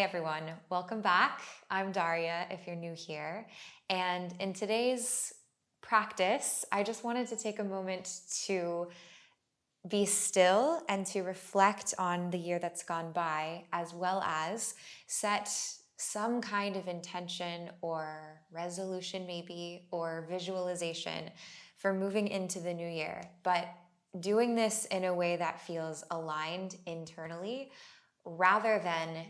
Hi everyone, welcome back. I'm Daria if you're new here. And in today's practice, I just wanted to take a moment to be still and to reflect on the year that's gone by, as well as set some kind of intention or resolution, maybe, or visualization for moving into the new year. But doing this in a way that feels aligned internally rather than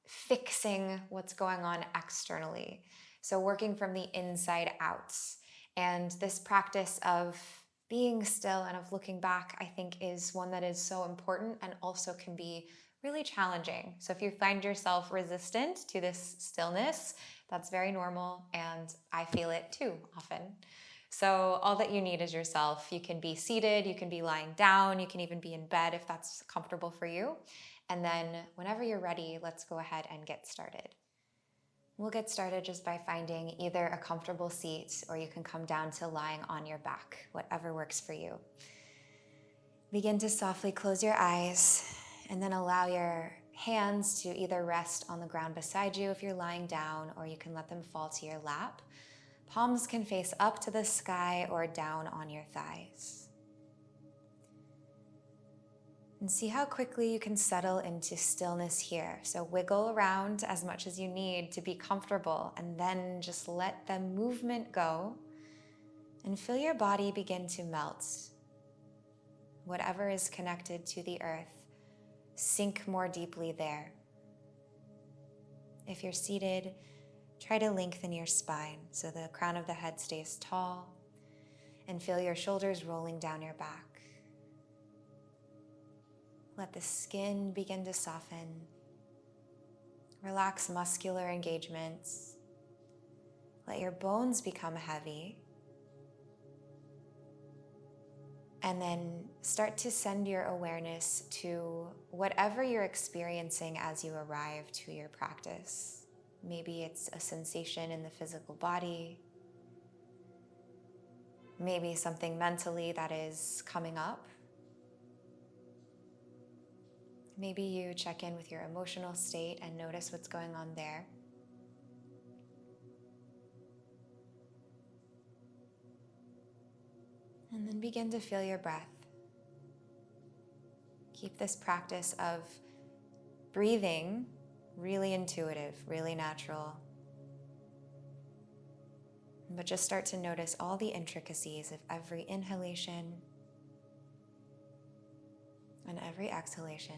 fixing what's going on externally. So, working from the inside out. And this practice of being still and of looking back, I think, is one that is so important and also can be really challenging. So, if you find yourself resistant to this stillness, that's very normal, and I feel it too often. So, all that you need is yourself. You can be seated, you can be lying down, you can even be in bed if that's comfortable for you. And then, whenever you're ready, let's go ahead and get started. We'll get started just by finding either a comfortable seat or you can come down to lying on your back, whatever works for you. Begin to softly close your eyes and then allow your hands to either rest on the ground beside you if you're lying down, or you can let them fall to your lap. Palms can face up to the sky or down on your thighs. And see how quickly you can settle into stillness here. So wiggle around as much as you need to be comfortable, and then just let the movement go and feel your body begin to melt. Whatever is connected to the earth, sink more deeply there. If you're seated, try to lengthen your spine so the crown of the head stays tall, and feel your shoulders rolling down your back. Let the skin begin to soften. Relax muscular engagements. Let your bones become heavy. And then start to send your awareness to whatever you're experiencing as you arrive to your practice. Maybe it's a sensation in the physical body. Maybe something mentally that is coming up. Maybe you check in with your emotional state and notice what's going on there. And then begin to feel your breath. Keep this practice of breathing really intuitive, really natural. But just start to notice all the intricacies of every inhalation and every exhalation.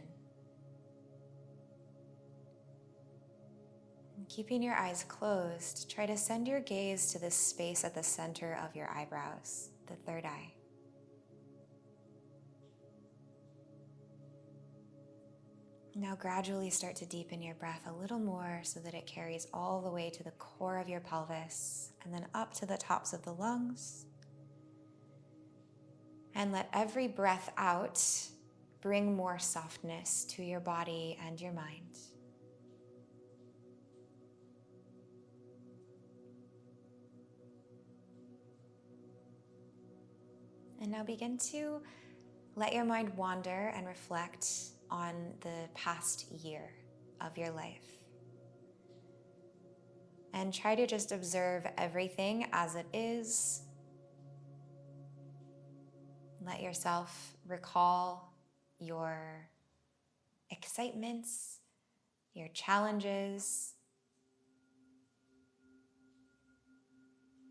Keeping your eyes closed, try to send your gaze to the space at the center of your eyebrows, the third eye. Now gradually start to deepen your breath a little more so that it carries all the way to the core of your pelvis and then up to the tops of the lungs. And let every breath out bring more softness to your body and your mind. And now begin to let your mind wander and reflect on the past year of your life. And try to just observe everything as it is. Let yourself recall your excitements, your challenges,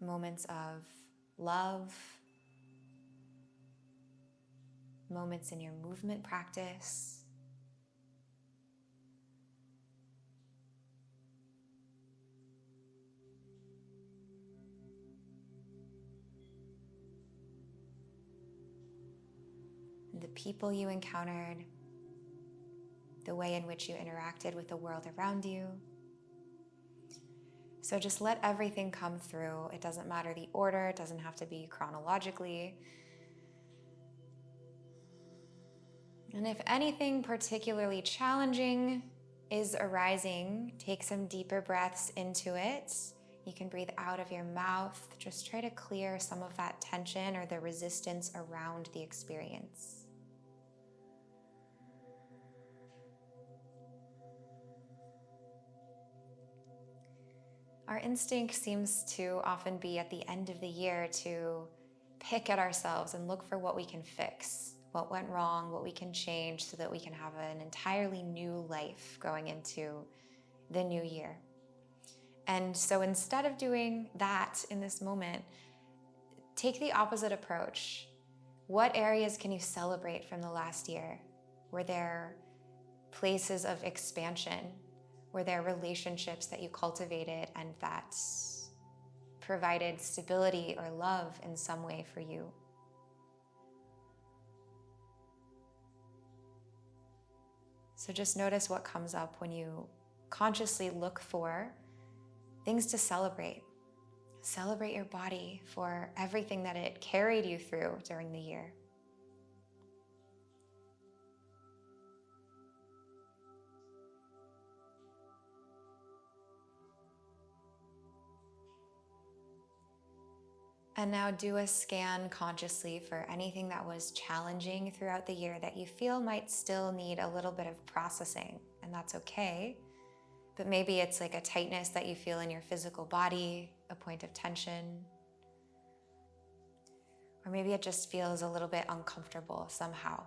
moments of love, moments in your movement practice. The people you encountered, the way in which you interacted with the world around you. So just let everything come through. It doesn't matter the order, it doesn't have to be chronologically. And if anything particularly challenging is arising, take some deeper breaths into it. You can breathe out of your mouth. Just try to clear some of that tension or the resistance around the experience. Our instinct seems to often be at the end of the year to pick at ourselves and look for what we can fix, what went wrong, what we can change so that we can have an entirely new life going into the new year. And so instead of doing that in this moment, take the opposite approach. What areas can you celebrate from the last year? Were there places of expansion? Were there relationships that you cultivated and that provided stability or love in some way for you? So just notice what comes up when you consciously look for things to celebrate. Celebrate your body for everything that it carried you through during the year. And now do a scan consciously for anything that was challenging throughout the year that you feel might still need a little bit of processing, and that's okay. But maybe it's like a tightness that you feel in your physical body, a point of tension. Or maybe it just feels a little bit uncomfortable somehow.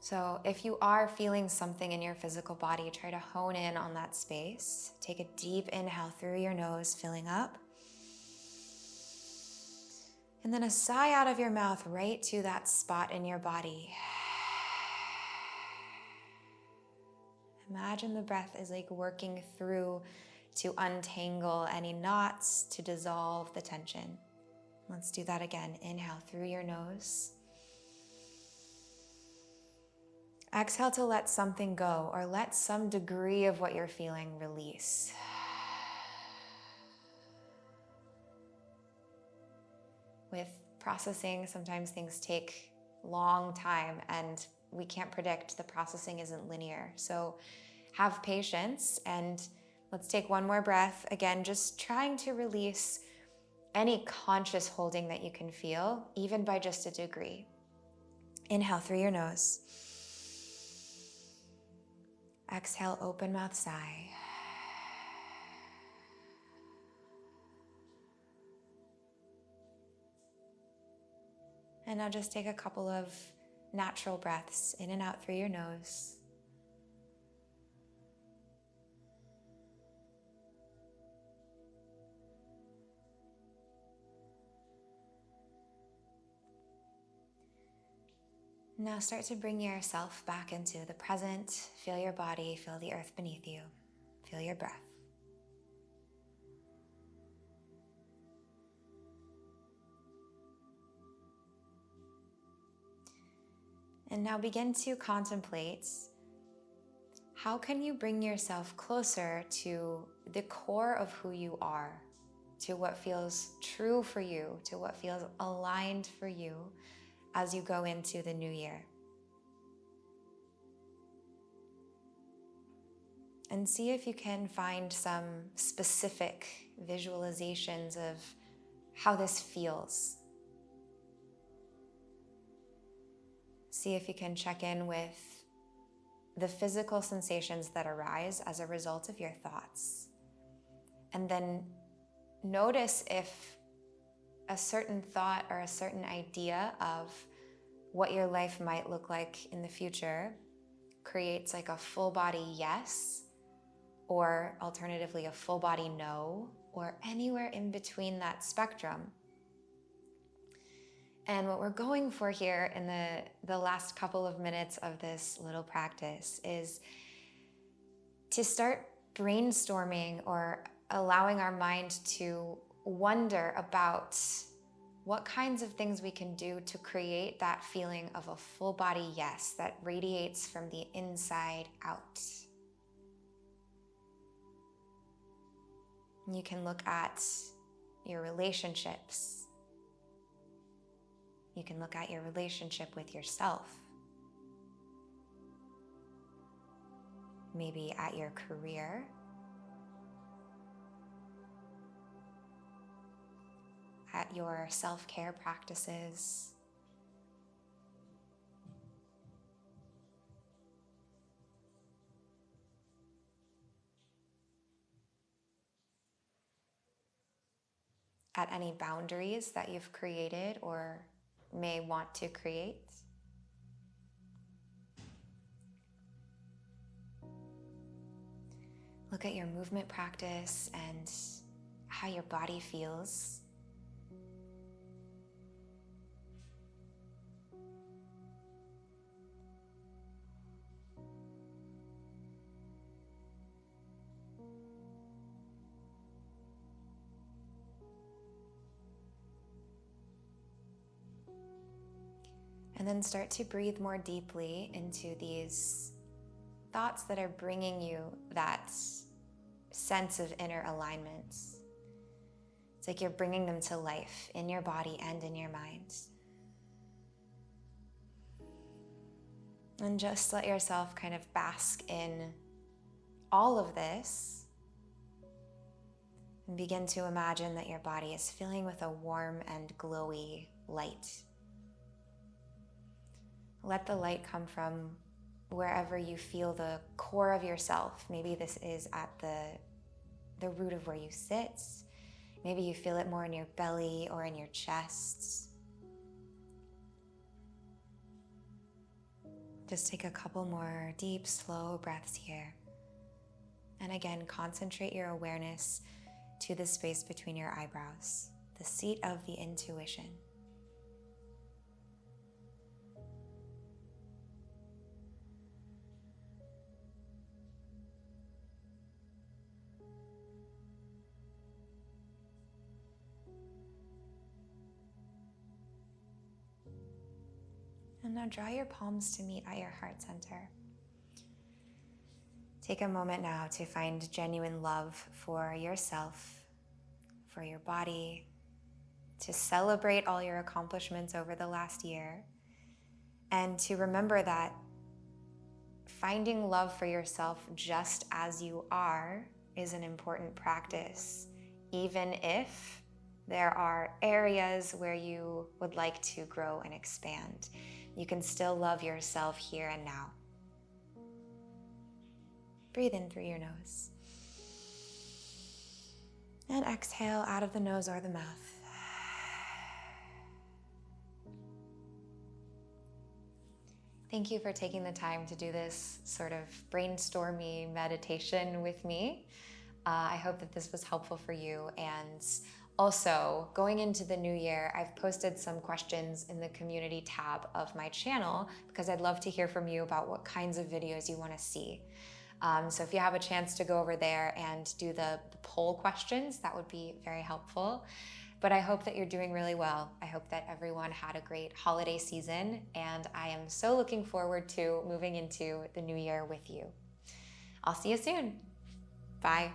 So if you are feeling something in your physical body, try to hone in on that space. Take a deep inhale through your nose, filling up. And then a sigh out of your mouth right to that spot in your body. Imagine the breath is like working through to untangle any knots, to dissolve the tension. Let's do that again. Inhale through your nose. Exhale to let something go, or let some degree of what you're feeling release. With processing, sometimes things take a long time and we can't predict. The processing isn't linear. So have patience and let's take one more breath. Again, just trying to release any conscious holding that you can feel, even by just a degree. Inhale through your nose. Exhale, open mouth, sigh. And now just take a couple of natural breaths in and out through your nose. Now start to bring yourself back into the present. Feel your body, feel the earth beneath you. Feel your breath. And now begin to contemplate, how can you bring yourself closer to the core of who you are, to what feels true for you, to what feels aligned for you as you go into the new year. And see if you can find some specific visualizations of how this feels. See if you can check in with the physical sensations that arise as a result of your thoughts. And then notice if a certain thought or a certain idea of what your life might look like in the future creates like a full body yes, or alternatively a full body no, or anywhere in between that spectrum. And what we're going for here in the last couple of minutes of this little practice is to start brainstorming or allowing our mind to wonder about what kinds of things we can do to create that feeling of a full body yes that radiates from the inside out. You can look at your relationships. You can look at your relationship with yourself. Maybe at your career. At your self-care practices. at any boundaries that you've created or may want to create. Look at your movement practice and how your body feels. And then start to breathe more deeply into these thoughts that are bringing you that sense of inner alignment. It's like you're bringing them to life in your body and in your mind. And just let yourself kind of bask in all of this and begin to imagine that your body is filling with a warm and glowy light. Let the light come from wherever you feel the core of yourself. Maybe this is at the root of where you sit. Maybe you feel it more in your belly or in your chest. Just take a couple more deep, slow breaths here. And again, concentrate your awareness to the space between your eyebrows, the seat of the intuition. And now draw your palms to meet at your heart center. Take a moment now to find genuine love for yourself, for your body, to celebrate all your accomplishments over the last year, and to remember that finding love for yourself just as you are is an important practice, even if there are areas where you would like to grow and expand. You can still love yourself here and now. Breathe in through your nose. And exhale out of the nose or the mouth. Thank you for taking the time to do this sort of brainstormy meditation with me. I hope that this was helpful for you. And also, going into the new year, I've posted some questions in the community tab of my channel because I'd love to hear from you about what kinds of videos you want to see. So if you have a chance to go over there and do the poll questions, that would be very helpful. But I hope that you're doing really well. I hope that everyone had a great holiday season, and I am so looking forward to moving into the new year with you. I'll see you soon. Bye.